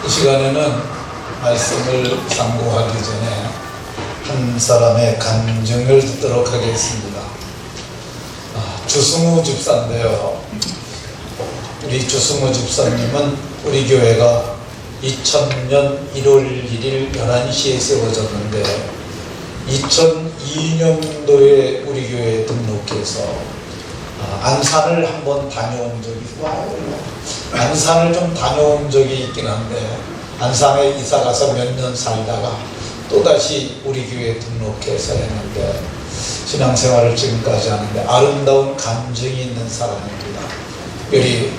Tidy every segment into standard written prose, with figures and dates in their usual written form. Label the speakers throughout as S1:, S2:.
S1: 이 시간에는 말씀을 상고하기 전에 한 사람의 간증을 듣도록 하겠습니다. 주승우 집사인데요. 우리 주승우 집사님은 우리 교회가 2000년 1월 1일 11시에 세워졌는데 2002년도에 우리 교회에 등록해서 안산을 한번 다녀온 적이 있어요. 안산을 좀 다녀온 적이 있긴 한데 안산에 이사가서 몇 년 살다가 또다시 우리 교회에 등록해서 했는데 신앙생활을 지금까지 하는데 아름다운 감정이 있는 사람입니다. 우리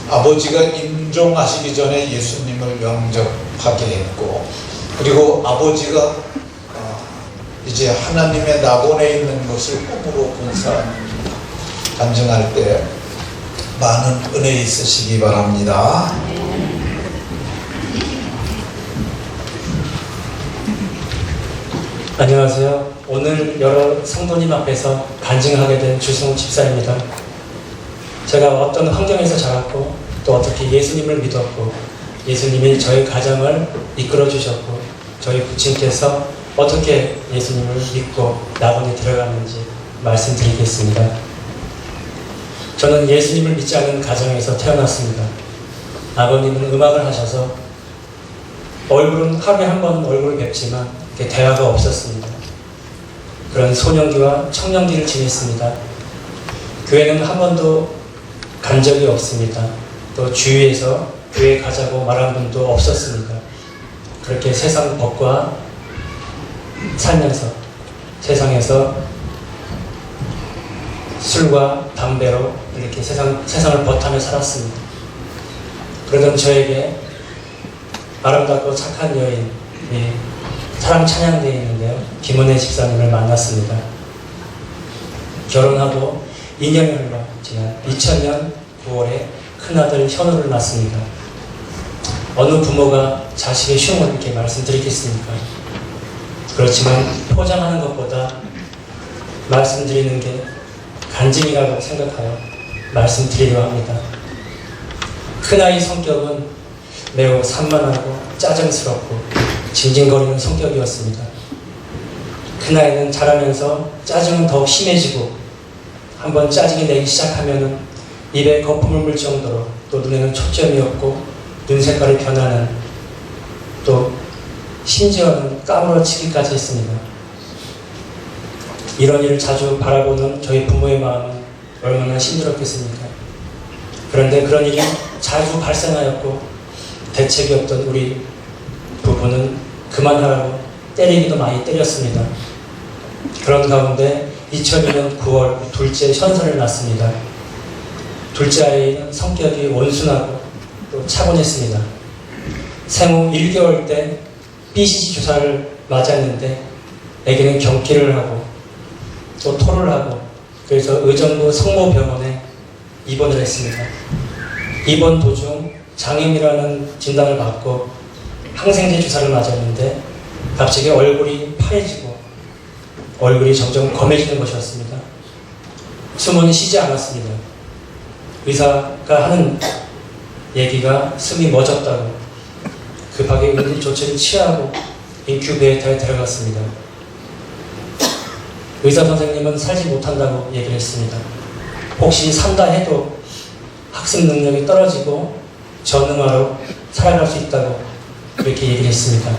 S1: 아버지가 임종하시기 전에 예수님을 영접하게 했고, 그리고 아버지가 이제 하나님의 낙원에 있는 것을 꿈으로 본 사람입니다. 간증할 때 많은 은혜 있으시기 바랍니다.
S2: 안녕하세요. 오늘 여러 성도님 앞에서 간증하게 된 주승우 집사입니다. 제가 어떤 환경에서 자랐고 또 어떻게 예수님을 믿었고 예수님이 저희 가정을 이끌어 주셨고 저희 부친께서 어떻게 예수님을 믿고 낙원에 들어갔는지 말씀드리겠습니다. 저는 예수님을 믿지 않는 가정에서 태어났습니다. 아버님은 음악을 하셔서 얼굴은 하루에 한 번은 얼굴을 뵙지만 대화가 없었습니다. 그런 소년기와 청년기를 지냈습니다. 교회는 한 번도 간 적이 없습니다. 또 주위에서 교회 가자고 말한 분도 없었습니다. 그렇게 세상 법과 살면서 세상에서 술과 담배로 이렇게 세상을 버타며 살았습니다. 그러던 저에게 아름답고 착한 여인, 사랑 찬양대에 있는데요, 김은혜 집사님을 만났습니다. 결혼하고 2년이 흘러 지난 2000년 9월에 큰아들 현우를 낳습니다. 어느 부모가 자식의 흉을 이렇게 말씀드리겠습니까? 그렇지만 포장하는 것보다 말씀드리는 게 간증이라고 생각하여 말씀드리려 합니다. 큰아이 성격은 매우 산만하고 짜증스럽고 징징거리는 성격이었습니다. 큰아이는 자라면서 짜증은 더욱 심해지고 한번 짜증이 내기 시작하면 입에 거품을 물 정도로 또 눈에는 초점이 없고 눈 색깔이 변하는, 또 심지어는 까무러치기까지 했습니다. 이런 일을 자주 바라보는 저희 부모의 마음은 얼마나 힘들었겠습니까? 그런데 그런 일이 자주 발생하였고 대책이 없던 우리 부부는 그만하라고 때리기도 많이 때렸습니다. 그런 가운데 2002년 9월 둘째 현선을 낳습니다. 둘째 아이는 성격이 온순하고 또 차분했습니다. 생후 1개월 때 BCG 주사를 맞았는데 아기는 경기를 하고 또 토를 하고, 그래서 의정부 성모병원에 입원을 했습니다. 입원 도중 장염이라는 진단을 받고 항생제 주사를 맞았는데 갑자기 얼굴이 파래지고 얼굴이 점점 검해지는 것이었습니다. 숨은 쉬지 않았습니다. 의사가 하는 얘기가 숨이 멎었다고 급하게 응급 조치를 취하고 인큐베이터에 들어갔습니다. 의사 선생님은 살지 못한다고 얘기를 했습니다. 혹시 산다 해도 학습 능력이 떨어지고 전응아로 살아갈 수 있다고 그렇게 얘기를 했습니다.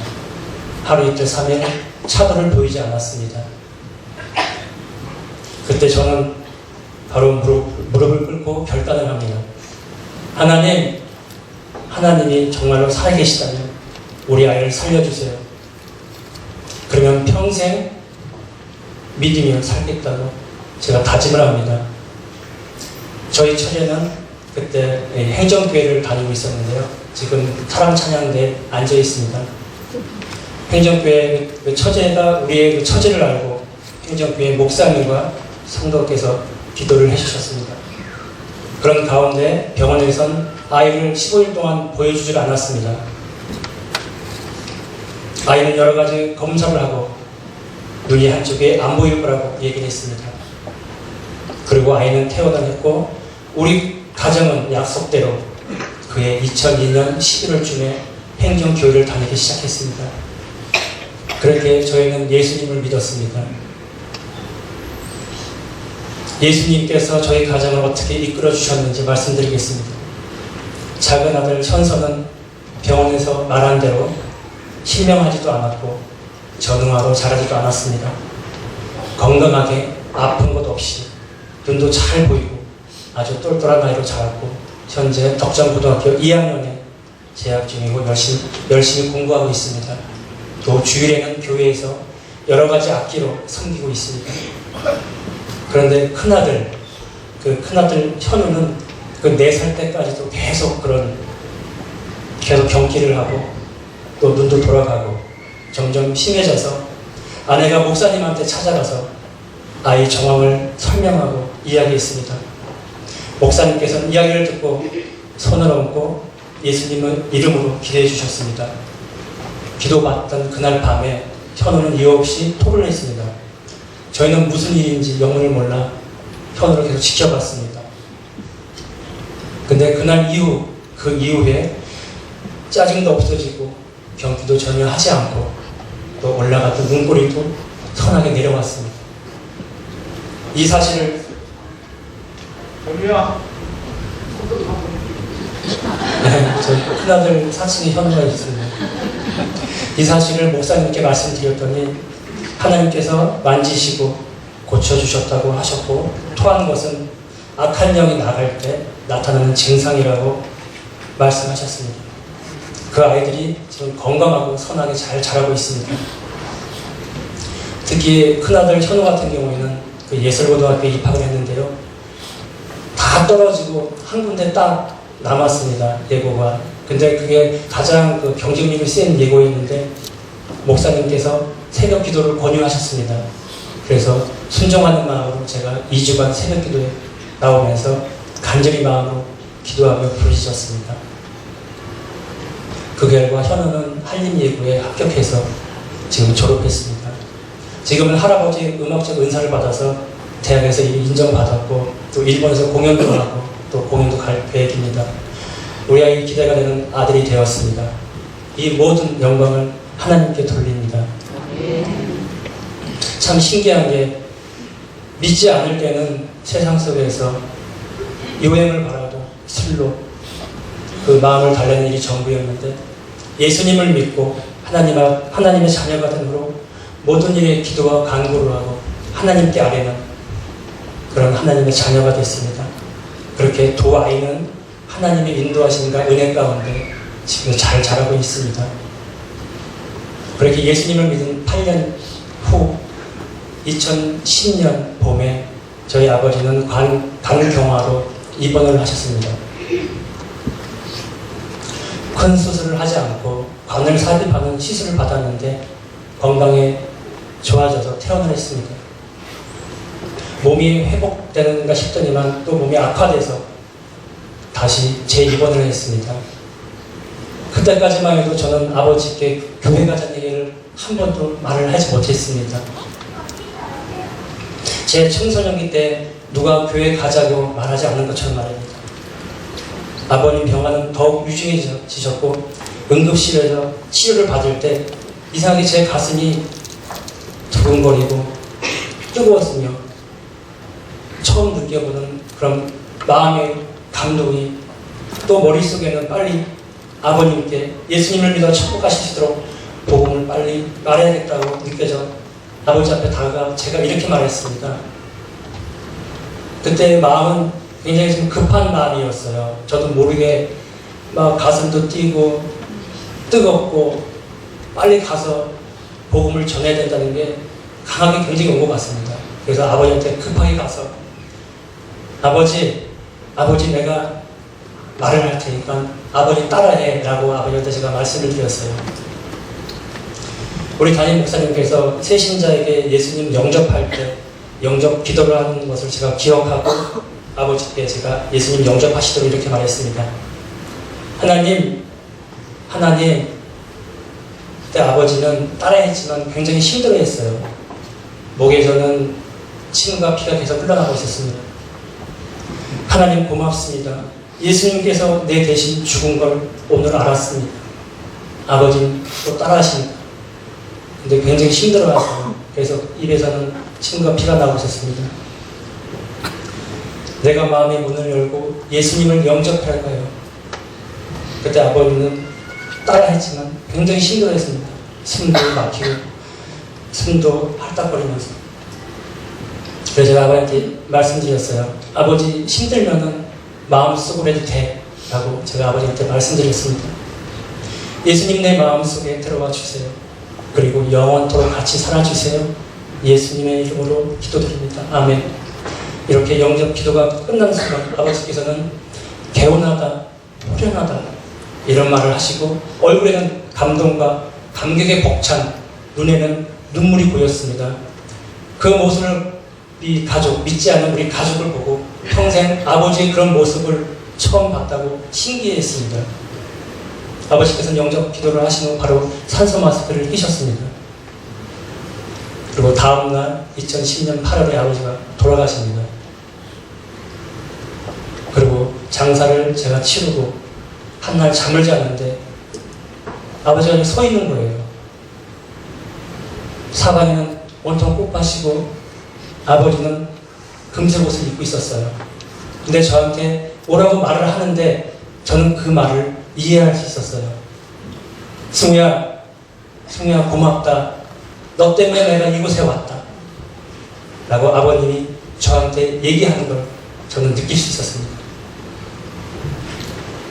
S2: 하루 이틀 3일 차도를 보이지 않았습니다. 그때 저는 바로 무릎을 꿇고 결단을 합니다. 하나님이 정말로 살아계시다면 우리 아이를 살려주세요. 그러면 평생 믿으며 살겠다고 제가 다짐을 합니다. 저희 처제는 그때 행정교회를 다니고 있었는데요. 지금 사랑 찬양대에 앉아 있습니다. 행정교회 처제가 우리의 처제를 알고 행정교회 목사님과 성도께서 기도를 해주셨습니다. 그런 가운데 병원에선 아이를 15일 동안 보여주질 않았습니다. 아이는 여러 가지 검사를 하고 눈이 한쪽에 안 보일 거라고 얘기를 했습니다. 그리고 아이는 퇴원을 했고 우리 가정은 약속대로 그해 2002년 11월쯤에 행정교회를 다니기 시작했습니다. 그렇게 저희는 예수님을 믿었습니다. 예수님께서 저희 가정을 어떻게 이끌어 주셨는지 말씀드리겠습니다. 작은 아들 현서는 병원에서 말한 대로 실명하지도 않았고 전응아로 자라지도 않았습니다. 건강하게 아픈 것 없이 눈도 잘 보이고 아주 똘똘한 아이로 자랐고 현재 덕정고등학교 2학년에 재학 중이고 열심히 공부하고 있습니다. 또 주일에는 교회에서 여러 가지 악기로 섬기고 있습니다. 그런데 큰아들 현우는 그 4살 때까지도 계속 경기를 하고 또 눈도 돌아가고 점점 심해져서 아내가 목사님한테 찾아가서 아이 정황을 설명하고 이야기했습니다. 목사님께서는 이야기를 듣고 손을 얹고 예수님의 이름으로 기도해 주셨습니다. 기도받던 그날 밤에 현우는 이유 없이 토를 했습니다. 저희는 무슨 일인지 영문을 몰라 현우를 계속 지켜봤습니다. 근데 그 이후에 짜증도 없어지고 경기도 전혀 하지 않고 또 올라갔던 눈꼬리도 선하게 내려왔습니다. 이 사실을 저희 큰아들 사칭의 현우가 있습니다. 이 사실을 목사님께 말씀드렸더니 하나님께서 만지시고 고쳐주셨다고 하셨고 토한 것은 악한 영이 나갈 때 나타나는 증상이라고 말씀하셨습니다. 그 아이들이 지금 건강하고 선하게 잘 자라고 있습니다. 특히 큰아들 현우 같은 경우에는 그 예술고등학교에 입학을 했는데요. 다 떨어지고 한 군데 딱 남았습니다. 예고가. 근데 그게 가장 그 경쟁률이 센 예고였는데 목사님께서 새벽 기도를 권유하셨습니다. 그래서 순종하는 마음으로 제가 2주간 새벽 기도에 나오면서 간절히 마음으로 기도하며 부르짖었습니다. 그 결과 현우는 한림예고에 합격해서 지금 졸업했습니다. 지금은 할아버지의 음악적 은사를 받아서 대학에서 이미 인정받았고 또 일본에서 공연도 하고 또 공연도 갈 계획입니다. 우리 아이 기대가 되는 아들이 되었습니다. 이 모든 영광을 하나님께 돌립니다. 참 신기한 게 믿지 않을 때는 세상 속에서 유행을 바라도 술로 그 마음을 달래는 일이 전부였는데 예수님을 믿고 하나님의 자녀가 됨으로 모든 일에 기도와 간구를 하고 하나님께 아뢰는 그런 하나님의 자녀가 됐습니다. 그렇게 두 아이는 하나님의 인도하심과 은혜 가운데 지금 잘 자라고 있습니다. 그렇게 예수님을 믿은 8년 후 2010년 봄에 저희 아버지는 간경화로 입원을 하셨습니다. 큰 수술을 하지 않고 관을 삽입하는 시술을 받았는데 건강에 좋아져서 퇴원을 했습니다. 몸이 회복되는가 싶더니만 또 몸이 악화돼서 다시 재입원을 했습니다. 그때까지만 해도 저는 아버지께 교회 가자는 얘기를 한 번도 말을 하지 못했습니다. 제 청소년기 때 누가 교회 가자고 말하지 않는 것처럼 말입니다. 아버님 병환은 더욱 유중해지셨고 응급실에서 치료를 받을 때 이상하게 제 가슴이 두근거리고 뜨거웠으며 처음 느껴보는 그런 마음의 감동이 또 머릿속에는 빨리 아버님께 예수님을 믿어 천국가시도록 복음을 빨리 말해야겠다고 느껴져 아버지 앞에 다가가 제가 이렇게 말했습니다. 그때 마음은 굉장히 좀 급한 마음이었어요. 저도 모르게 막 가슴도 뛰고 뜨겁고 빨리 가서 복음을 전해야 된다는 게 강하게 굉장히 온 것 같습니다. 그래서 아버지한테 급하게 가서 아버지 내가 말을 할 테니까 아버지 따라해 라고 아버지한테 제가 말씀을 드렸어요. 우리 담임 목사님께서 새신자에게 예수님 영접할 때 영접 기도를 하는 것을 제가 기억하고 아버지께 제가 예수님 영접하시도록 이렇게 말했습니다. 하나님 그때 아버지는 따라했지만 굉장히 힘들어했어요. 목에서는 침과 피가 계속 흘러나오고 있었습니다. 하나님 고맙습니다. 예수님께서 내 대신 죽은 걸 오늘 알았습니다. 아버지는 또 따라하십니다. 근데 굉장히 힘들어하세요. 그래서 입에서는 침과 피가 나오고 있었습니다. 내가 마음의 문을 열고 예수님을 영접할까요? 그때 아버지는 따라했지만 굉장히 힘들어했습니다. 숨도 막히고 숨도 헐떡거리면서. 그래서 제가 아버지한테 말씀드렸어요. 아버지 힘들면은 마음속으로 해도 돼 라고 제가 아버지한테 말씀드렸습니다. 예수님 내 마음속에 들어와 주세요. 그리고 영원토록 같이 살아주세요. 예수님의 이름으로 기도드립니다. 아멘. 이렇게 영접 기도가 끝난 순간 아버지께서는 개운하다, 후련하다 이런 말을 하시고 얼굴에는 감동과 감격에 벅찬 눈에는 눈물이 보였습니다. 그 모습을 이 가족, 믿지 않는 우리 가족을 보고 평생 아버지의 그런 모습을 처음 봤다고 신기해했습니다. 아버지께서는 영접 기도를 하신 후 바로 산소 마스크를 끼셨습니다. 그리고 다음날 2010년 8월에 아버지가 돌아가십니다. 그리고 장사를 제가 치르고 한날 잠을 자는데 아버지가 서 있는 거예요. 사방에는 온통 꽃밭이고 아버지는 금색 옷을 입고 있었어요. 근데 저한테 오라고 말을 하는데 저는 그 말을 이해할 수 있었어요. 승우야 고맙다. 너 때문에 내가 이곳에 왔다. 라고 아버님이 저한테 얘기하는 걸 저는 느낄 수 있었습니다.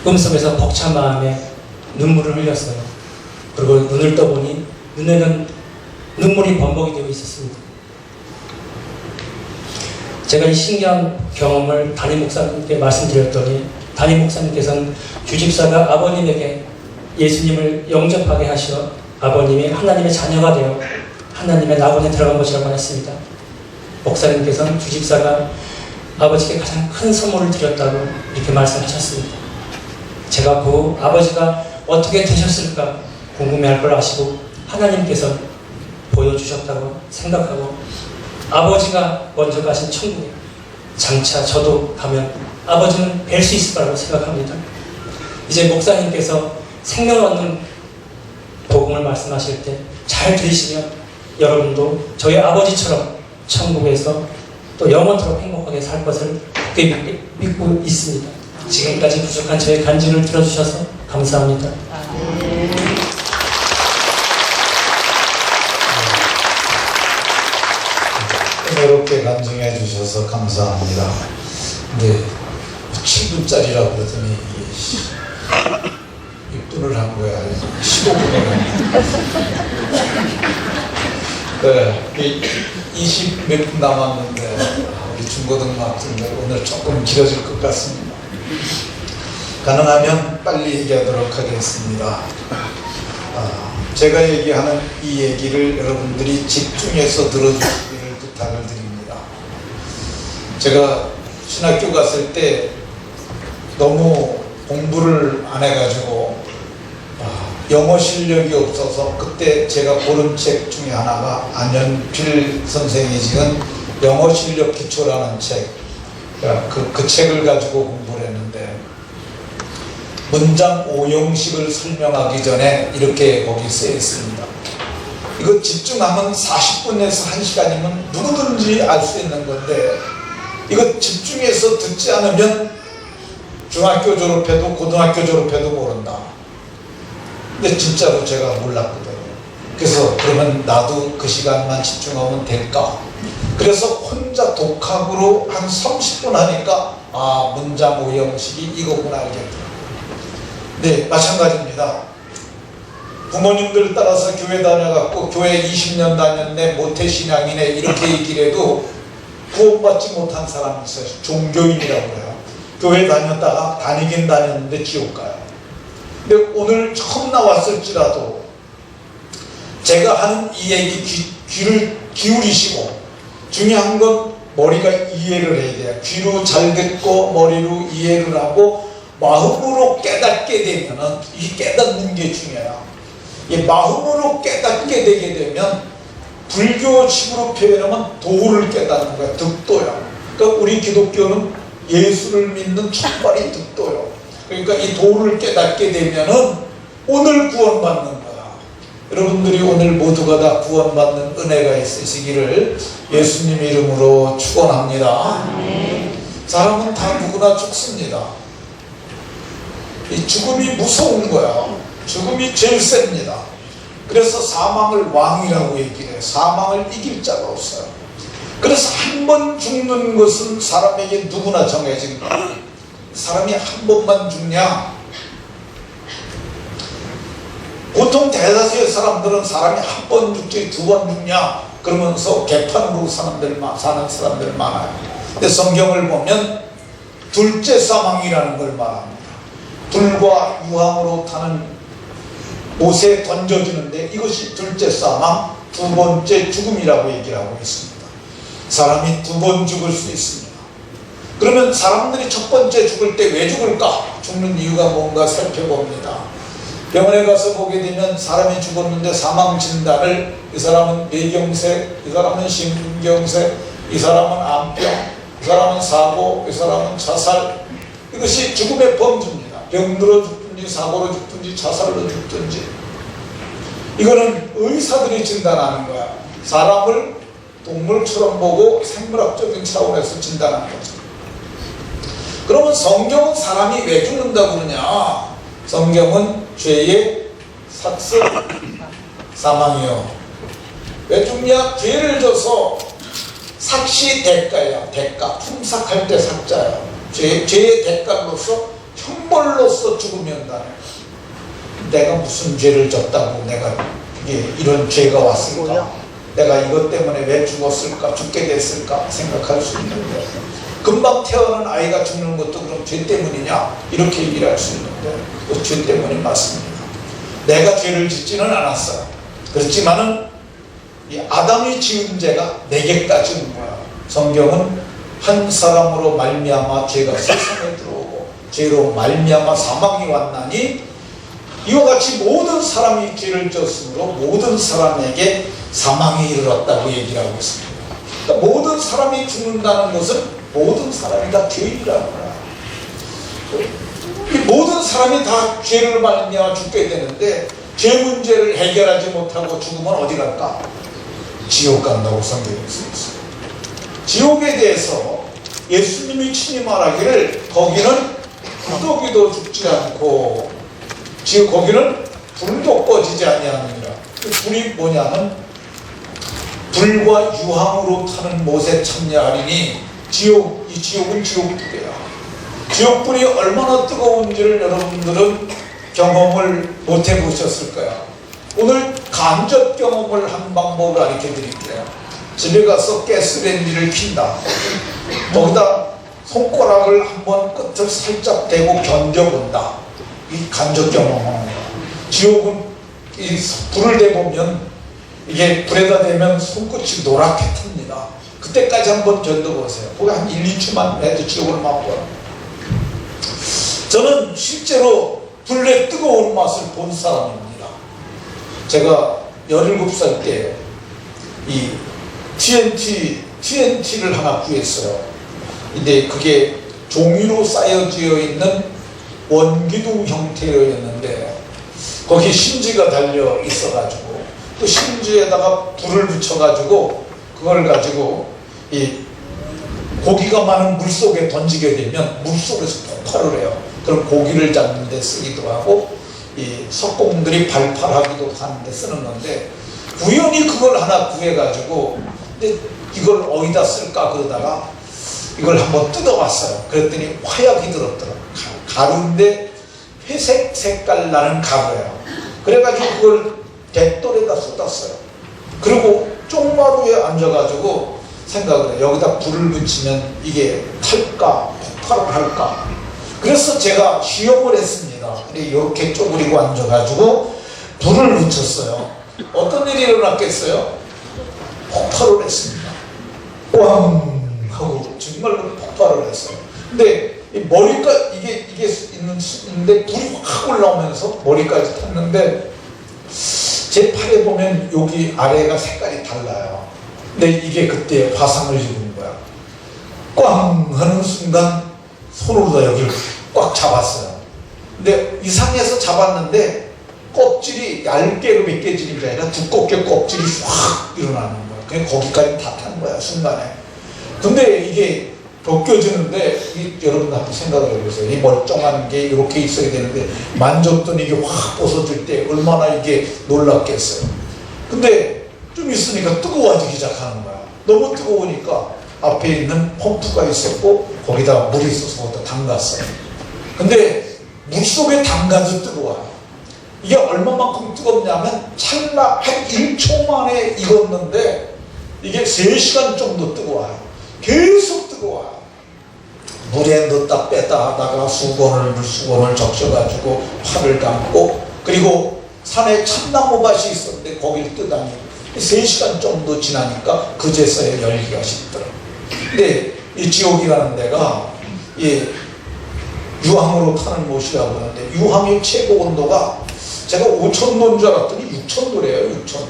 S2: 꿈속에서 벅찬 마음에 눈물을 흘렸어요. 그리고 눈을 떠보니 눈에는 눈물이 범벅이 되어 있었습니다. 제가 이 신기한 경험을 담임 목사님께 말씀드렸더니 담임 목사님께서는 주집사가 아버님에게 예수님을 영접하게 하시어 아버님이 하나님의 자녀가 되어 하나님의 낙원에 들어간 것이라고 했습니다. 목사님께서는 주집사가 아버지께 가장 큰 선물을 드렸다고 이렇게 말씀하셨습니다. 제가 그 아버지가 어떻게 되셨을까 궁금해할 걸 아시고 하나님께서 보여주셨다고 생각하고 아버지가 먼저 가신 천국에 장차 저도 가면 아버지는 뵐 수 있을 거라고 생각합니다. 이제 목사님께서 생명 얻는 복음을 말씀하실 때 잘 들으시면 여러분도 저희 아버지처럼 천국에서 또 영원토록 행복하게 살 것을 굳게 믿고 있습니다. 지금까지 부족한 저의 간증을 들어주셔서 감사합니다.
S1: 은혜롭게 간증해 주셔서 감사합니다. 근데 7분짜리라고 그러더니 이게 6분을 한 거야. 15분을 한 거야. 네, 20 몇 분 남았는데 우리 중고등학생들 오늘 조금 길어질 것 같습니다. 가능하면 빨리 얘기하도록 하겠습니다. 제가 얘기하는 이 얘기를 여러분들이 집중해서 들어주시기를 부탁을 드립니다. 제가 신학교 갔을 때 너무 공부를 안 해가지고 영어 실력이 없어서 그때 제가 고른 책 중에 하나가 안현필 선생이 지은 영어 실력 기초라는 책, 그 책을 가지고 공부를 했는데 문장 오형식을 설명하기 전에 이렇게 거기 쓰여 있습니다. 이거 집중하면 40분에서 1시간이면 누구든지 알 수 있는 건데 이거 집중해서 듣지 않으면 중학교 졸업해도 고등학교 졸업해도 모른다. 근데 진짜로 제가 몰랐거든요. 그래서 그러면 나도 그 시간만 집중하면 될까? 그래서 혼자 독학으로 한 30분 하니까 문장 오형식이 이거구나 알겠더라고요. 네, 마찬가지입니다. 부모님들 따라서 교회 다녀갖고 교회 20년 다녔네, 모태신앙이네 이렇게 얘기를 해도 구원받지 못한 사람이 있어요. 종교인이라고 해요. 교회 다녔다가 다니긴 다녔는데 지옥 가요. 근데 오늘 처음 나왔을지라도 제가 하는 이 얘기 귀를 기울이시고 중요한 건 머리가 이해를 해야 돼요. 귀로 잘 듣고 머리로 이해를 하고 마음으로 깨닫게 되면은 이 깨닫는 게 중요해요. 이 마음으로 깨닫게 되게 되면 불교식으로 표현하면 도를 깨닫는 거야. 득도야. 그러니까 우리 기독교는 예수를 믿는 첫발이 득도요. 그러니까 이 도를 깨닫게 되면은 오늘 구원받는 거야. 여러분들이 오늘 모두가 다 구원받는 은혜가 있으시기를 예수님 이름으로 축원합니다. 사람은 다 누구나 죽습니다. 이 죽음이 무서운 거야. 죽음이 제일 셉니다. 그래서 사망을 왕이라고 얘기해요. 사망을 이길 자가 없어요. 그래서 한 번 죽는 것은 사람에게 누구나 정해진 거야. 사람이 한 번만 죽냐? 보통 대다수의 사람들은 사람이 한 번 죽지 두 번 죽냐 그러면서 개판으로 사는 사람들 많아요. 근데 성경을 보면 둘째 사망이라는 걸 말합니다. 불과 유황으로 타는 못에 던져주는데 이것이 둘째 사망, 두 번째 죽음이라고 얘기를 하고 있습니다. 사람이 두 번 죽을 수 있습니다. 그러면 사람들이 첫 번째 죽을 때 왜 죽을까? 죽는 이유가 뭔가 살펴봅니다. 병원에 가서 보게 되면 사람이 죽었는데 사망 진단을 이 사람은 뇌경색, 이 사람은 심경색, 이 사람은 암병, 이 사람은 사고, 이 사람은 자살. 이것이 죽음의 범주입니다. 병들어 죽든지 사고로 죽든지 자살로 죽든지. 이거는 의사들이 진단하는 거야. 사람을 동물처럼 보고 생물학적인 차원에서 진단하는 거죠. 그러면 성경은 사람이 왜 죽는다고 그러냐? 성경은 죄의 삭스 사망이요. 왜 죽냐? 죄를 져서 삭시 대가야. 대가. 품삭할 때 삭자야. 죄의 대가로서 형벌로서 죽으면 나는 내가 무슨 죄를 졌다고 내가 이런 죄가 왔을까? 내가 이것 때문에 왜 죽었을까? 죽게 됐을까? 생각할 수 있는데 금방 태어난 아이가 죽는 것도 그럼 죄 때문이냐? 이렇게 얘기를 할 수 있는데 그 죄 때문이 맞습니다. 내가 죄를 짓지는 않았어요. 그렇지만은 이 아담이 지은 죄가 4개까지 온 거야. 성경은 한 사람으로 말미암아 죄가 세상에 들어오고 죄로 말미암아 사망이 왔나니 이와 같이 모든 사람이 죄를 졌으므로 모든 사람에게 사망이 이르렀다고 얘기를 하고 있습니다. 그러니까 모든 사람이 죽는다는 것은 모든 사람이 다 죄인이라는 거야. 이 모든 사람이 다 죄를 말미암아 죽게 되는데 죄 문제를 해결하지 못하고 죽으면 어디 갈까? 지옥 간다고 성경에 쓰였어요. 지옥에 대해서 예수님이 친히 말하기를 거기는 구더기도 죽지 않고 지금 거기는 불도 꺼지지 아니하느니라. 그 불이 뭐냐면 불과 유황으로 타는 못에 참여하리니 이 지옥은 지옥불이야. 지옥불이 얼마나 뜨거운지를 여러분들은 경험을 못 해보셨을 거야. 오늘 간접 경험을 한 방법을 가르쳐 드릴게요. 집에 가서 가스레인지를 킨다. 거기다 손가락을 한번 끝을 살짝 대고 견뎌본다. 이 간접 경험하는 거야. 지옥은 이 불을 대보면 이게 불에다 대면 손끝이 노랗게 탑니다. 그때까지 한번 견뎌보세요. 거기 한 1, 2초만 해도 지옥을 맛보아요. 저는 실제로 불의 뜨거운 맛을 본 사람입니다. 제가 17살 때 이 TNT를 하나 구했어요. 근데 그게 종이로 쌓여져 있는 원기둥 형태였는데 거기 심지가 달려 있어가지고 또 심지에다가 불을 붙여가지고 그걸 가지고 이 고기가 많은 물속에 던지게 되면 물속에서 폭발을 해요. 그럼 고기를 잡는 데 쓰기도 하고 이 석공들이 발팔하기도 하는 데 쓰는 건데 우연히 그걸 하나 구해가지고 근데 이걸 어디다 쓸까 그러다가 이걸 한번 뜯어봤어요. 그랬더니 화약이 들었더라고요. 가루인데 회색 색깔 나는 가루예요. 그래가지고 그걸 갯돌에다 쏟았어요. 그리고 쪽마루에 앉아가지고 생각을 해요. 여기다 불을 붙이면 이게 탈까 폭발을 할까. 그래서 제가 시험을 했습니다. 이렇게 쪼그리고 앉아가지고 불을 붙였어요. 어떤 일이 일어났겠어요? 폭발을 했습니다. 꽝 하고 정말로 폭발을 했어요. 근데 이 머리가 이게 있는데 불이 확 올라오면서 머리까지 탔는데 제 팔에 보면 여기 아래가 색깔이 달라요. 근데 이게 그때 화상을 입은 거야. 꽝 하는 순간 손으로 여기를 꽉 잡았어요. 근데 이상해서 잡았는데 껍질이 얇게 벗겨지는 게 아니라 두껍게 껍질이 확 일어나는 거야. 그냥 거기까지 다 탄 거야, 순간에. 근데 이게 벗겨지는데, 여러분 한번 생각을 해보세요. 이 멀쩡한 게 이렇게 있어야 되는데, 만졌더니 이게 확 벗어질 때 얼마나 이게 놀랍겠어요. 근데 좀 있으니까 뜨거워지기 시작하는 거야. 너무 뜨거우니까 앞에 있는 펌프가 있었고, 거기다 물이 있어서 거기다 담갔어요. 근데 물 속에 담가도 뜨거워요. 이게 얼마만큼 뜨겁냐면 찰나 한 1초 만에 익었는데 이게 3시간 정도 뜨거워요. 계속 뜨거워요. 물에 넣었다 뺐다 하다가 수건을 적셔가지고 팔을 감고, 그리고 산에 참나무밭이 있었는데 거기를 뜨다니 3시간 정도 지나니까 그제서야 열기가 식더라고요. 근데 이 지옥이라는 데가 유황으로 타는 못이라고 하는데, 유황의 최고 온도가 제가 5,000도인 줄 알았더니 6,000도래요. 6,000도.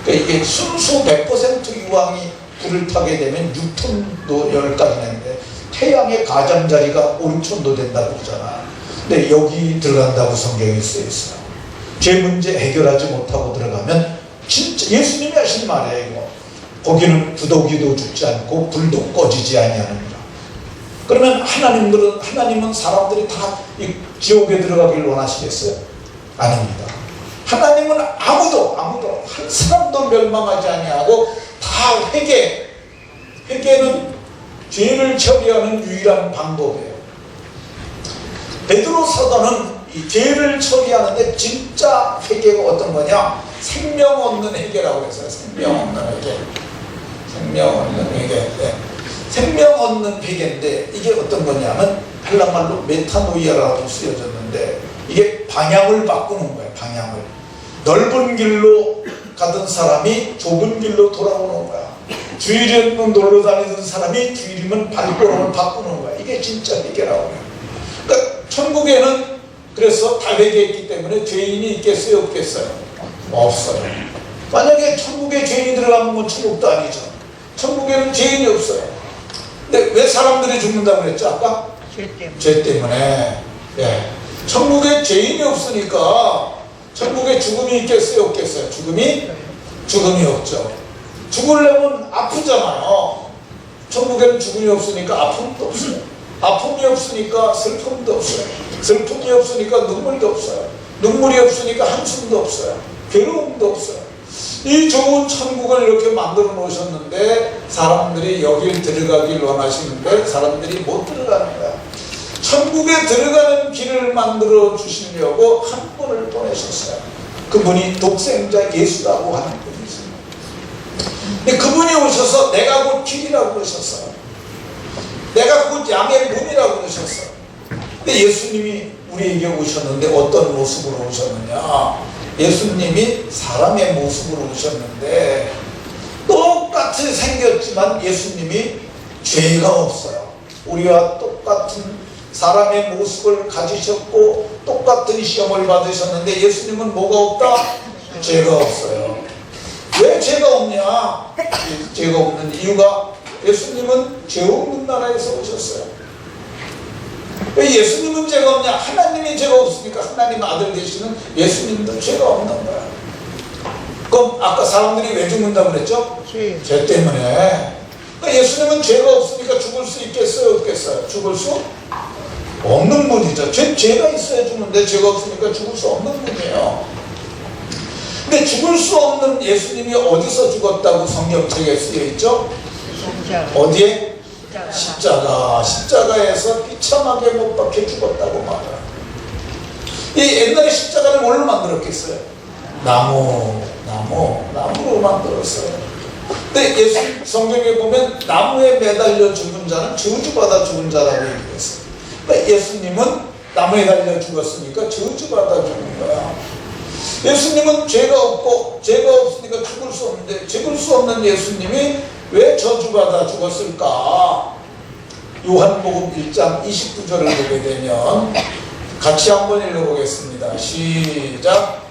S1: 그러니까 이게 순수 100% 유황이 불을 타게 되면 6,000도 열까지 되는데, 태양의 가장자리가 5,000도 된다고 그러잖아. 근데 여기 들어간다고 성경에 써 있어요. 죄 문제 해결하지 못하고 들어가면, 진짜 예수님이 하신 말이에요, 이거. 거기는 구더기도 죽지 않고 불도 꺼지지 아니하느니라. 그러면 하나님은 사람들이 다 이 지옥에 들어가길 원하시겠어요? 아닙니다. 하나님은 아무도 한 사람도 멸망하지 아니하고 다 회개는 죄를 처리하는 유일한 방법이에요. 베드로 사도는 이 죄를 처리하는데 진짜 회개가 어떤 거냐? 생명 얻는 회개라고 했어요. 생명 얻는 회개. 생명 얻는 회개. 네. 생명 얻는 회개인데 이게 어떤 거냐면 헬라말로 메타노이아라고 쓰여졌는데, 이게 방향을 바꾸는 거예요. 방향을. 넓은 길로 가던 사람이 좁은 길로 돌아오는 거야. 주일에는 놀러 다니던 사람이 주일이면 발걸음을 바꾸는 거야. 이게 진짜 회개라고 해요. 그러니까 천국에는 그래서 다 회개했기 때문에 죄인이 있겠어요? 없겠어요? 없어요. 만약에 천국에 죄인이 들어가면 건 천국도 아니죠. 천국에는 죄인이 없어요. 근데 왜 사람들이 죽는다고 그랬죠? 아까? 죄 때문에. 예. 천국에 죄인이 없으니까 천국에 죽음이 있겠어요? 없겠어요? 죽음이 없죠. 죽으려면 아프잖아요. 천국에는 죽음이 없으니까 아픔도 없어요. 아픔이 없으니까 슬픔도 없어요. 슬픔이 없으니까 눈물도 없어요. 눈물이 없으니까 한숨도 없어요. 괴로움도 없어요. 이 좋은 천국을 이렇게 만들어 놓으셨는데 사람들이 여길 들어가길 원하시는데 사람들이 못 들어가는 거야. 천국에 들어가는 길을 만들어 주시려고 한 분을 보내셨어요. 그분이 독생자 예수라고 하는 분이세요. 근데 그분이 오셔서 내가 곧 길이라고 그러셨어요. 내가 곧 양의 문이라고 그러셨어요. 근데 예수님이 우리에게 오셨는데 어떤 모습으로 오셨느냐? 예수님이 사람의 모습으로 오셨는데 똑같이 생겼지만 예수님이 죄가 없어요. 우리와 똑같은 사람의 모습을 가지셨고 똑같은 시험을 받으셨는데 예수님은 뭐가 없다? 죄가 없어요. 왜 죄가 없냐? 죄가 없는 이유가 예수님은 죄 없는 나라에서 오셨어요. 왜 예수님은 죄가 없냐? 하나님이 죄가 없으니까 하나님 아들 되시는 예수님도 죄가 없는 거야. 그럼 아까 사람들이 왜 죽는다고 그랬죠? 죄 때문에. 그러니까 예수님은 죄가 없으니까 죽을 수 있겠어요? 없겠어요? 죽을 수 없는 분이죠. 죄가 있어야 죽는데 죄가 없으니까 죽을 수 없는 분이에요. 근데 죽을 수 없는 예수님이 어디서 죽었다고 성경책에 쓰여있죠? 어디에? 십자가에서 비참하게 못 박혀 죽었다고 말해요. 이 옛날에 십자가를 뭘로 만들었겠어요? 나무로 만들었어요. 근데 예수 성경에 보면 나무에 매달려 죽은 자는 저주받아 죽은 자라고 얘기했어요. 그러니까 예수님은 나무에 달려 죽었으니까 저주받아 죽은 거야. 예수님은 죄가 없고 죄가 없으니까 죽을 수 없는데 죽을 수 없는 예수님이 왜 저주받아 죽었을까? 요한복음 1장 29절을 보게 되면 같이 한번 읽어보겠습니다. 시작.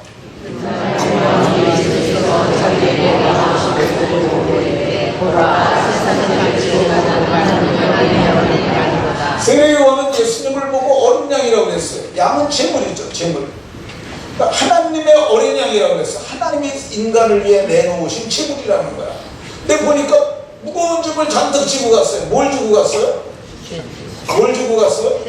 S1: 세례요한은 예수님을 보고 어린 양이라고 했어요. 양은 제물이죠. 제물. 그러니까 하나님의 어린 양이라고 그랬어. 하나님이 인간을 위해 내놓으신 제물이라는 거야. 근데 보니까 무거운 짐을 잔뜩 지고 갔어요. 뭘 주고 갔어요? 뭘 주고 갔어요?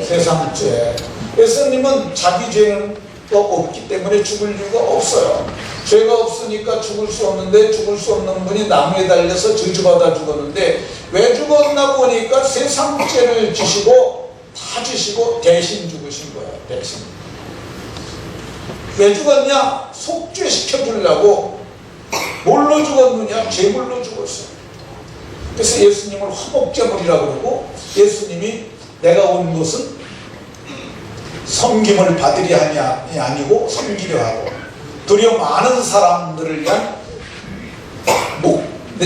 S1: 세상 죄. 예수님은 자기 죄는 없기 때문에 죽을 이유가 없어요. 죄가 없으니까 죽을 수 없는데, 죽을 수 없는 분이 나무에 달려서 저주받아 죽었는데, 왜 죽었나 보니까 세상 죄를 지시고 다 지시고 대신 죽으신 거예요. 대신. 왜 죽었냐? 속죄시켜 주려고. 뭘로 죽었느냐? 제물로 죽었어요. 그래서 예수님을 화목제물이라고 그러고, 예수님이 내가 온 것은 섬김을 받으리 함이 아니고 섬기려 하고, 도리어 많은 사람들을 위한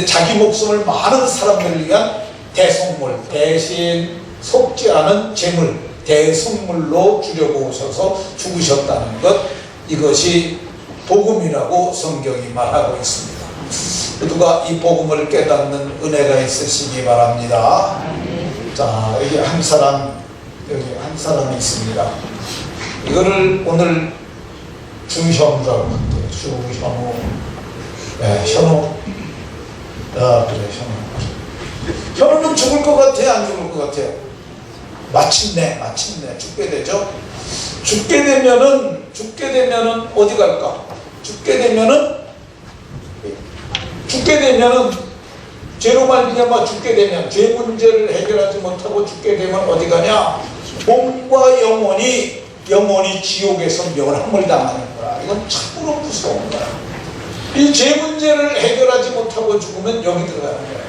S1: 자기 목숨을 많은 복음을 위한 대속물, 대신 속죄하는 제물, 대속물로 주려고 오셔서 죽으셨다는 것, 이것이 복음이라고 성경이 말하고 있습니다. 누가 이 복음을 깨닫는 은혜가 있으시기 바랍니다. 자, 여기 한 사람이 있습니다. 이거를 오늘 주현우라고 할게요. 주현우. 네, 현우. 아, 그래, 현우. 현우는 죽을 것 같아요? 안 죽을 것 같아요? 마침내 죽게 되죠. 죽게 되면은 어디 갈까? 죽게 되면은 죄로 말미암아 죽게 되면, 죄 문제를 해결하지 못하고 죽게 되면 어디 가냐? 몸과 영혼이 지옥에서 멸함을 당하는 거야. 이건 참으로 무서운 거야. 이 죄 문제를 해결하지 못하고 죽으면 여기 들어가는 거야.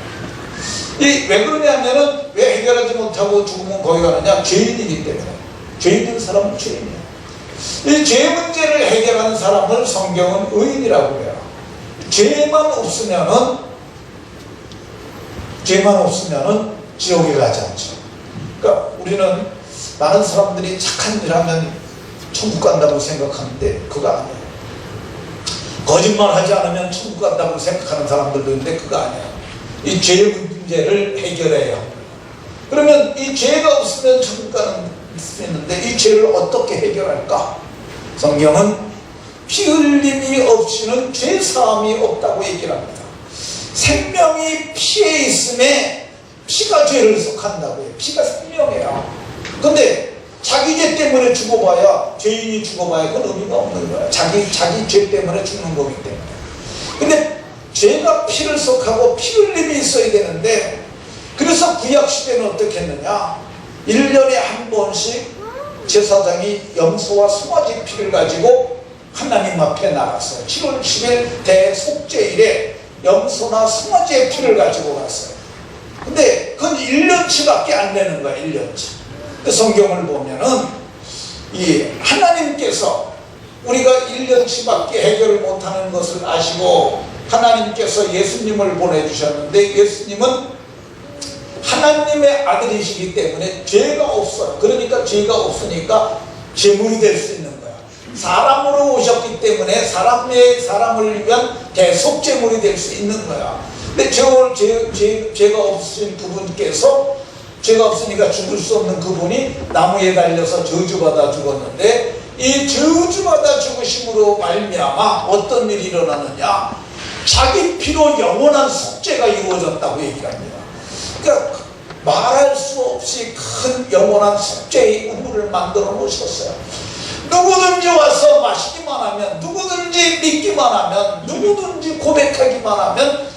S1: 왜 그러냐면은, 왜 해결하지 못하고 죽으면 거기 가느냐? 죄인이기 때문에. 죄 있는 사람은 죄인이야. 이 죄 문제를 해결하는 사람을 성경은 의인이라고 해요. 죄만 없으면은 지옥에 가지 않죠. 그러니까 우리는 많은 사람들이 착한 일 하면 천국 간다고 생각하는데 그거 아니에요. 거짓말 하지 않으면 천국 간다고 생각하는 사람들도 있는데 그거 아니에요. 이 죄 문제를 해결해야 합니다. 그러면 이 죄가 없으면 천국 가는 수 있는데, 이 죄를 어떻게 해결할까? 성경은 피 흘림이 없이는 죄 사함이 없다고 얘기를 합니다. 생명이 피에 있음에 피가 죄를 속한다고 해요. 피가 생명이에요. 근데 자기 죄 때문에 죽어봐야, 죄인이 죽어봐야 그건 의미가 없는 거야. 자기 죄 때문에 죽는 거기 때문에. 근데 죄가 피를 속하고 피 흘림이 있어야 되는데, 그래서 구약시대는 어떻게 했느냐? 1년에 한 번씩 제사장이 염소와 송아지 피를 가지고 하나님 앞에 나갔어요. 7월 10일 대속죄일에 염소나 송아지의 피를 가지고 갔어요. 근데 그건 1년치밖에 안 되는 거야. 1년치. 성경을 보면은 이 하나님께서 우리가 1년치밖에 해결을 못하는 것을 아시고 하나님께서 예수님을 보내주셨는데, 예수님은 하나님의 아들이시기 때문에 죄가 없어요. 그러니까 죄가 없으니까 제물이 될 수 있는 거야. 사람으로 오셨기 때문에 사람을 위한 대속제물이 될 수 있는 거야. 근데 죄가 없으신 그분께서, 죄가 없으니까 죽을 수 없는 그분이 나무에 달려서 저주받아 죽었는데, 이 저주받아 죽으심으로 말미암아 어떤 일이 일어나느냐? 자기 피로 영원한 속죄가 이루어졌다고 얘기를 합니다. 그러니까 말할 수 없이 큰 영원한 속죄의 우물을 만들어 놓으셨어요. 누구든지 와서 마시기만 하면, 누구든지 믿기만 하면, 누구든지 고백하기만 하면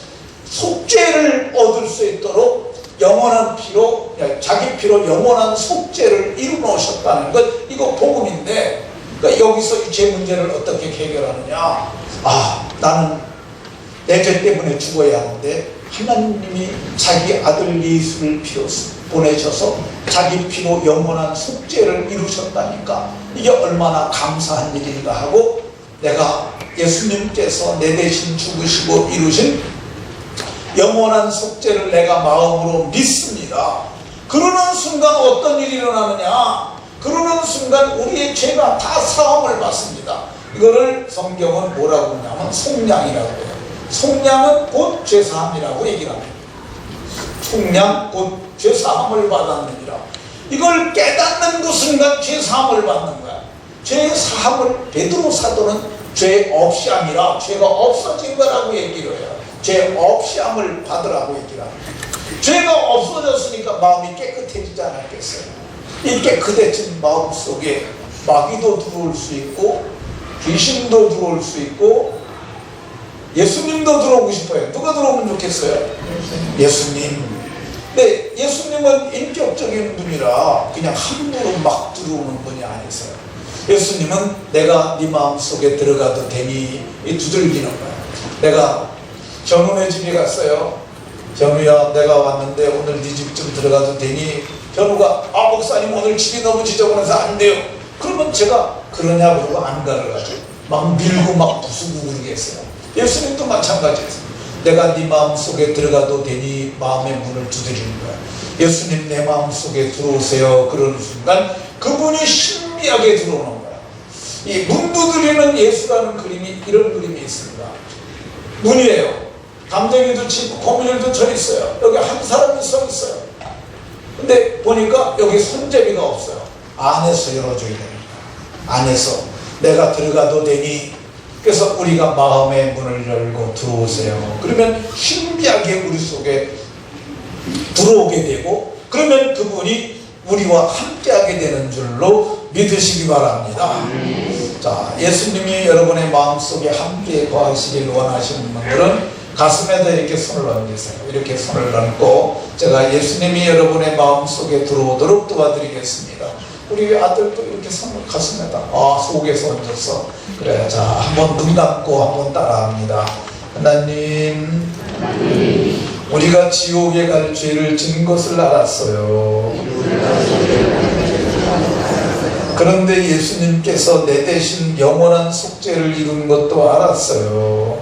S1: 속죄를 얻을 수 있도록 영원한 피로, 자기 피로 영원한 속죄를 이루어 놓으셨다는 것, 이거 복음인데, 그러니까 여기서 이 죄 문제를 어떻게 해결하느냐? 나는 내 죄 때문에 죽어야 하는데 하나님이 자기 아들 예수를 보내셔서 자기 피로 영원한 속죄를 이루셨다니까 이게 얼마나 감사한 일인가 하고, 내가 예수님께서 내 대신 죽으시고 이루신 영원한 속죄를 내가 마음으로 믿습니다. 그러는 순간 어떤 일이 일어나느냐? 그러는 순간 우리의 죄가 다 사함을 받습니다. 이거를 성경은 뭐라고 하냐면 속량이라고 해요. 속량은 곧 죄사함이라고 얘기를 합니다. 속량 곧 죄사함을 받았느니라. 이걸 깨닫는 그 순간 죄사함을 받는 거야. 죄의 사함을 베드로 사도는 죄 없이 함이라 죄가 없어진 거라고 얘기를 해요. 죄 없이 함을 받으라고 얘기를 합니다. 죄가 없어졌으니까 마음이 깨끗해지지 않았겠어요. 이 깨끗해진 마음 속에 마귀도 들어올 수 있고 귀신도 들어올 수 있고 예수님도 들어오고 싶어요. 누가 들어오면 좋겠어요? 예수님. 근데 예수님은 인격적인 분이라 그냥 함부로 막 들어오는 분이 아니세요. 예수님은 내가 네 마음속에 들어가도 되니 두들기는 거예요. 내가 전우네 집에 갔어요. 전우야, 내가 왔는데 오늘 네 집 좀 들어가도 되니? 전우가 목사님 오늘 집이 너무 지저분해서 안 돼요. 그러면 제가 그러냐 그러고 안 가려가지고 막 밀고 막 부수고 그러겠어요. 예수님도 마찬가지예요. 내가 네 마음속에 들어가도 되니 마음의 문을 두드리는 거야. 예수님 내 마음속에 들어오세요. 그러는 순간 그분이 신비하게 들어오는 거야. 이 문 두드리는 예수라는 그림이 이런 그림이 있습니다. 문이에요. 담쟁이도 치고 거미줄도 쳐 있어요. 여기 한 사람이 서 있어요. 근데 보니까 여기 손잡이가 없어요. 안에서 열어줘야 됩니다. 안에서 내가 들어가도 되니. 그래서 우리가 마음의 문을 열고 들어오세요. 그러면 신비하게 우리 속에 들어오게 되고, 그러면 그분이 우리와 함께하게 되는 줄로 믿으시기 바랍니다. 자, 예수님이 여러분의 마음속에 함께 거하시길 원하시는 분들은 가슴에다 이렇게 손을 얹으세요. 이렇게 손을 얹고 제가 예수님이 여러분의 마음속에 들어오도록 도와드리겠습니다. 우리 아들도 이렇게 손을 가슴에다 속에서 얹었어. 그래, 자, 한번 눈 감고 한번 따라합니다. 하나님, 우리가 지옥에 갈 죄를 진 것을 알았어요. 그런데 예수님께서 내 대신 영원한 속죄를 이룬 것도 알았어요.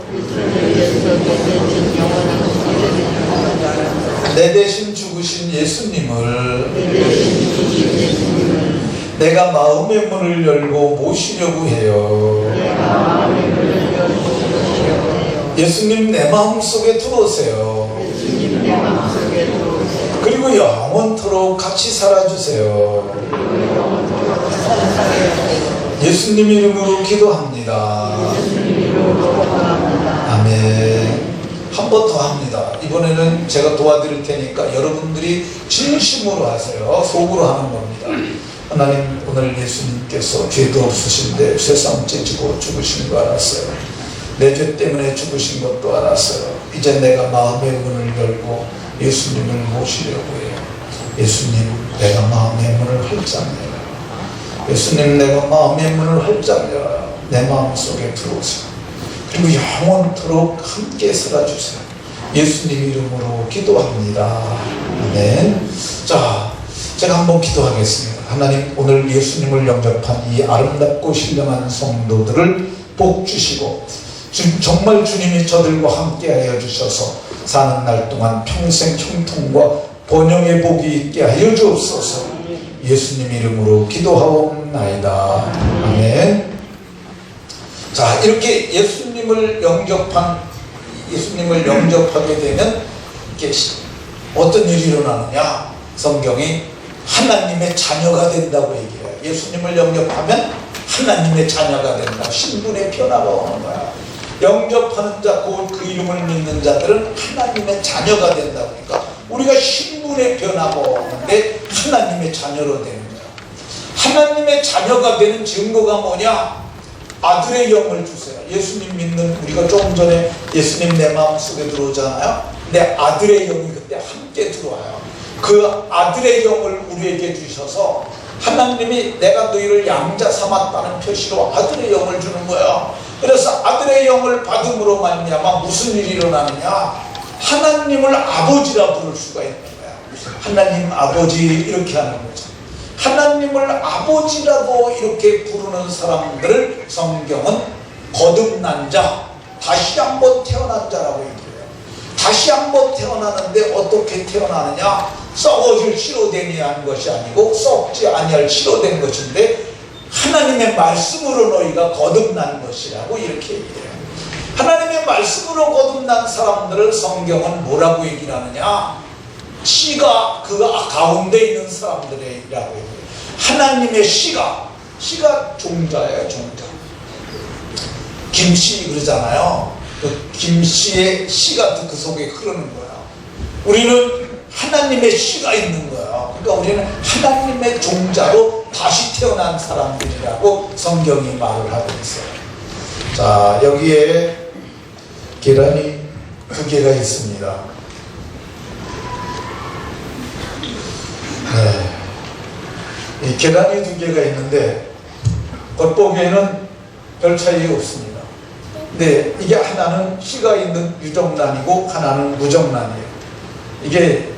S1: 내 대신 죽으신 예수님을 내가 마음의 문을 열고 모시려고 해요. 예수님 내 마음속에 들어오세요. 그리고 영원토록 같이 살아주세요. 예수님 이름으로 기도합니다. 아멘. 한 번 더 합니다. 이번에는 제가 도와드릴 테니까 여러분들이 진심으로 하세요. 속으로 하는 겁니다. 하나님, 오늘 예수님께서 죄도 없으신데 세상 죄지고 죽으신 거 알았어요. 내 죄 때문에 죽으신 것도 알았어요. 이제 내가 마음의 문을 열고 예수님을 모시려고 해요. 예수님, 내가 마음의 문을 활짝 열어요. 예수님, 내가 마음의 문을 활짝 열어요. 내 마음속에 들어오세요. 그리고 영원토록 함께 살아주세요. 예수님 이름으로 기도합니다. 아멘. 자, 제가 한번 기도하겠습니다. 하나님, 오늘 예수님을 영접한 이 아름답고 신령한 성도들을 복 주시고 정말 주님이 저들과 함께하여 주셔서 사는 날 동안 평생 형통과 번영의 복이 있게 하여 주옵소서. 예수님 이름으로 기도하옵나이다. 아멘. 자, 이렇게 예수님을 영접하게 되면 이렇게 어떤 일이 일어나느냐? 성경이 하나님의 자녀가 된다고 얘기해요. 예수님을 영접하면 하나님의 자녀가 된다. 신분의 변화가 오는 거야. 영접하는 자, 그 이름을 믿는 자들은 하나님의 자녀가 된다. 그러니까 우리가 신분의 변화가 오는데 하나님의 자녀로 되는 거야. 하나님의 자녀가 되는 증거가 뭐냐? 아들의 영을 주세요. 예수님 믿는 우리가 조금 전에 예수님 내 마음속에 들어오잖아요. 내 아들의 영이 그때 함께 들어와요. 그 아들의 영을 우리에게 주셔서 하나님이 내가 너희를 양자 삼았다는 표시로 아들의 영을 주는 거예요. 그래서 아들의 영을 받음으로 말미암아 무슨 일이 일어나느냐? 하나님을 아버지라 부를 수가 있는 거야. 하나님 아버지 이렇게 하는 거죠. 하나님을 아버지라고 이렇게 부르는 사람들을 성경은 거듭난 자, 다시 한번 태어난 자라고 얘기해요. 다시 한번 태어나는데 어떻게 태어나느냐? 썩어질 씨로 되니 한 것이 아니고 썩지 아니할 씨로 된 것인데 하나님의 말씀으로 너희가 거듭난 것이라고 이렇게 얘기해요. 하나님의 말씀으로 거듭난 사람들을 성경은 뭐라고 얘기를 하느냐? 씨가 그 가운데 있는 사람들이라고 얘기해요. 하나님의 씨가 씨가 종자예요, 종자. 김씨 그러잖아요. 그 김씨의 씨가 그 속에 흐르는 거예요. 우리는 하나님의 씨가 있는 거예요. 그러니까 우리는 하나님의 종자로 다시 태어난 사람들이라고 성경이 말을 하고 있어요. 자, 여기에 계란이 2개가 있습니다. 네. 이 계란이 2개가 있는데 겉보기에는 별 차이 없습니다. 근데 이게 하나는 씨가 있는 유정란이고 하나는 무정란이에요. 이게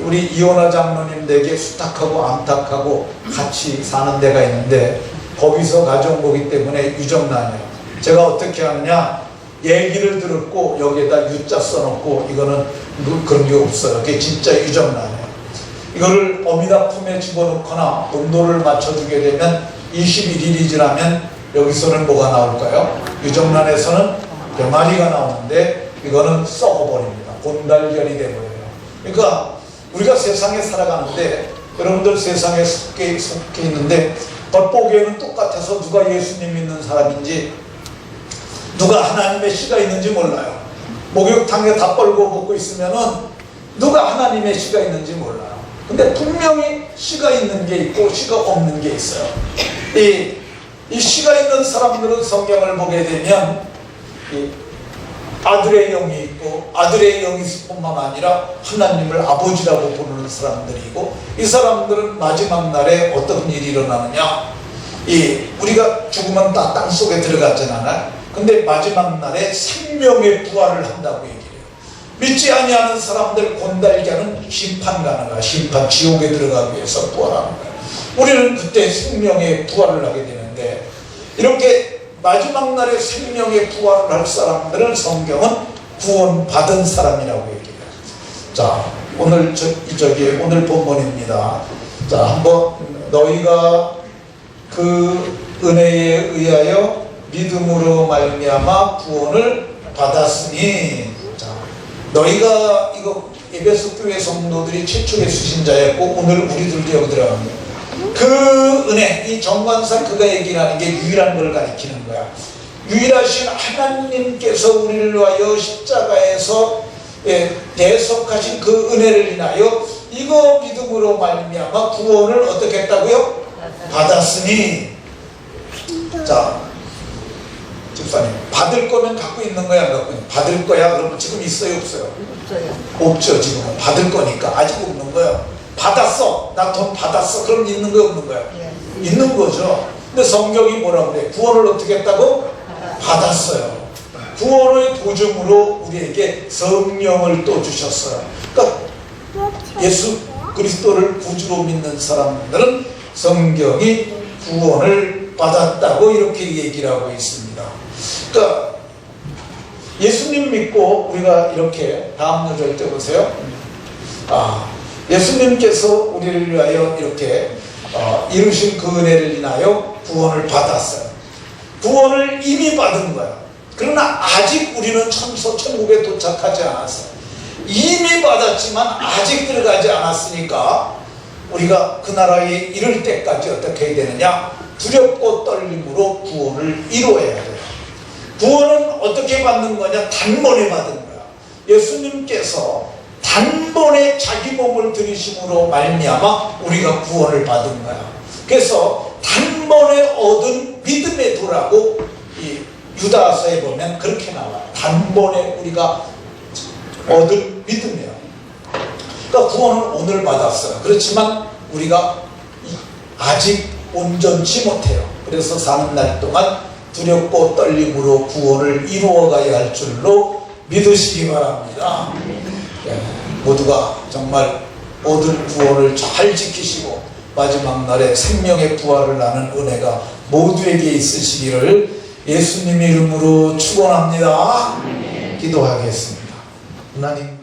S1: 우리 이원화 장로님 댁에 수탉하고 암탉하고 같이 사는 데가 있는데 거기서 가져온 거기 때문에 유정란이에요. 제가 어떻게 하느냐, 얘기를 들었고 여기에다 유자 써놓고 이거는 그런 게 없어요. 그게 진짜 유정란이에요. 이거를 어미다품에 집어넣거나 온도를 맞춰주게 되면 21일이 지나면 여기서는 뭐가 나올까요? 유정란에서는 병아리가 나오는데 이거는 썩어버립니다. 곤달걀이 돼버려요. 그러니까 우리가 세상에 살아가는데 여러분들 세상에 속해 있는데 겉보기에는 똑같아서 누가 예수님 믿는 사람인지 누가 하나님의 씨가 있는지 몰라요. 목욕탕에 다 뻘고 먹고 있으면은 누가 하나님의 씨가 있는지 몰라요. 근데 분명히 씨가 있는 게 있고 씨가 없는 게 있어요. 이 씨가 있는 사람들은 성경을 보게 되면 이 아들의 영이 있고 아들의 영이 있을 뿐만 아니라 하나님을 아버지라고 부르는 사람들이고 이 사람들은 마지막 날에 어떤 일이 일어나느냐, 우리가 죽으면 다 땅속에 들어가잖아요. 근데 마지막 날에 생명의 부활을 한다고 얘기해요. 믿지 아니하는 사람들 곤달걀은 심판 가는 거야. 심판, 지옥에 들어가기 위해서 부활하는 거야. 우리는 그때 생명의 부활을 하게 되는데 이렇게 마지막 날에 생명의 부활을 할 사람들은 성경은 구원받은 사람이라고 얘기해요. 자, 오늘 오늘 본문입니다. 자, 한번 너희가 그 은혜에 의하여 믿음으로 말미암아 구원을 받았으니, 자, 너희가 이거 에베소 교회 성도들이 최초의 수신자였고 오늘 우리들도 여기 들어갑니다. 그 은혜, 이 정관상 그가 얘기하는 게 유일한 걸 가리키는 거야. 유일하신 하나님께서 우리를 위하여 십자가에서 대속하신 그 은혜를 인하여 이거 믿음으로 말미암아 구원을 어떻게 했다고요? 받았으니. 자, 집사님, 받을 거면 갖고 있는 거야, 안 갖고 있는 거야? 받을 거야? 그러면 지금 있어요, 없어요?
S3: 없어요.
S1: 없죠. 지금은 받을 거니까. 아직 없는 거야. 받았어, 나 돈 받았어, 그럼 있는 거야, 없는 거야?
S3: 예.
S1: 있는 거죠. 근데 성경이 뭐라고 그래? 구원을 어떻게 했다고? 받았어요. 구원의 보증으로 우리에게 성령을 또 주셨어요. 그러니까 예수 그리스도를 구주로 믿는 사람들은 성경이 구원을 받았다고 이렇게 얘기를 하고 있습니다. 그러니까 예수님 믿고 우리가 이렇게 다음 구절 때 보세요. 예수님께서 우리를 위하여 이렇게 이루신 그 은혜를 인하여 구원을 받았어요. 구원을 이미 받은 거야. 그러나 아직 우리는 천국에 도착하지 않았어요. 이미 받았지만 아직 들어가지 않았으니까 우리가 그 나라에 이를 때까지 어떻게 해야 되느냐? 두렵고 떨림으로 구원을 이루어야 돼요. 구원은 어떻게 받는 거냐? 단번에 받은 거야. 예수님께서 단번에 자기 몸을 들이심으로 말미암아 우리가 구원을 받은 거야. 그래서 단번에 얻은 믿음의 도라고 이 유다서에 보면 그렇게 나와요. 단번에 우리가 얻은 믿음이에요. 그러니까 구원은 오늘 받았어요. 그렇지만 우리가 아직 온전치 못해요. 그래서 사는 날 동안 두렵고 떨림으로 구원을 이루어가야 할 줄로 믿으시기 바랍니다. 모두가 정말 모든 구원을 잘 지키시고 마지막 날에 생명의 부활을 나는 은혜가 모두에게 있으시기를 예수님 이름으로 축원합니다. 기도하겠습니다. 하나님